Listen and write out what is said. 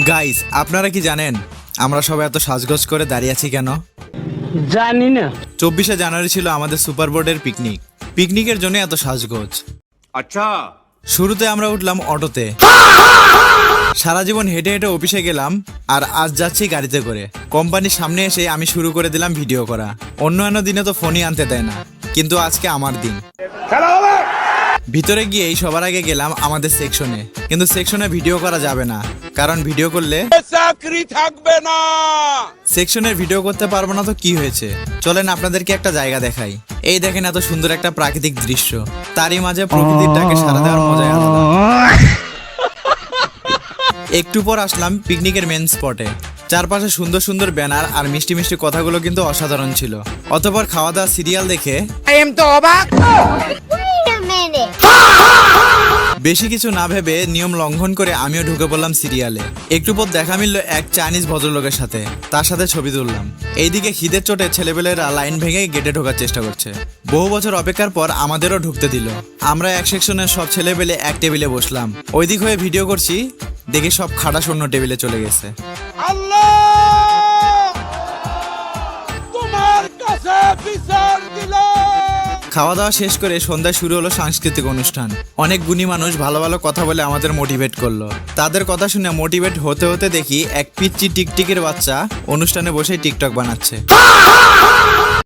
Guys, আপনারা কি জানেন আমরা সবাই এত সাজগোজ করে দাঁড়িয়ে আছি কেন? জানি না। 24শে জানুয়ারি ছিল আমাদের সুপার বোর্ডের পিকনিকের জন্য এত সাজগোজ। আচ্ছা, শুরুতে আমরা উঠলাম অটোতে, সারা জীবন হেঁটে হেঁটে অফিসে গেলাম, আর আজ যাচ্ছি গাড়িতে করে। কোম্পানির সামনে এসে আমি শুরু করে দিলাম ভিডিও করা। অন্য দিনে তো ফোনই আনতে দেয় না, কিন্তু আজকে আমার দিন। ভিতরে গিয়ে সবার আগে গেলাম আমাদের সেকশনে, কিন্তু সেকশনে ভিডিও করা যাবে না, কারণ ভিডিও করলে চাকরি থাকবে না। সেকশনের ভিডিও করতে পারবো না তো কি হয়েছে, চলেন আপনাদেরকে একটা জায়গা দেখাই। এই দেখেন এত সুন্দর একটা প্রাকৃতিক দৃশ্য, তারই মাঝে প্রকৃতির ডাকে সাড়া দেওয়ার মজাই আলাদা। একটু পর আসলাম পিকনিকের মেন স্পটে। চারপাশে সুন্দর সুন্দর ব্যানার আর মিষ্টি মিষ্টি কথাগুলো কিন্তু অসাধারণ ছিল। অতঃপর খাওয়া দাওয়া সিরিয়াল দেখে বেশি কিছু না ভেবে নিয়ম লঙ্ঘন করে আমিও ঢুকে পড়লাম সিরিয়ালে। একটু পর দেখা মিলল এক চাইনিজ ভদ্রলোকের সাথে, তার সাথে ছবি তুললাম। এইদিকে খিদের চোটে ছেলেপেলেরা লাইন ভেঙে গেটে ঢোকার চেষ্টা করছে। বহু বছর অপেক্ষার পর আমাদেরও ঢুকতে দিল। আমরা এক সেকশনের সব ছেলেপেলে এক টেবিলে বসলাম। ওই দিক হয়ে ভিডিও করছি, দেখে সব খাটা শূন্য টেবিলে চলে গেছে। আল্লাহ তোমার কাছে বিচার দিল। খাওয়া দাওয়া শেষ করে সন্ধ্যায় শুরু হলো সাংস্কৃতিক অনুষ্ঠান। অনেক গুণী মানুষ ভালো ভালো কথা বলে আমাদের মোটিভেট করলো। তাদের কথা শুনে মোটিভেট হতে হতে দেখি এক পিচ্চি টিকটিকির বাচ্চা অনুষ্ঠানে বসে টিকটক বানাচ্ছে।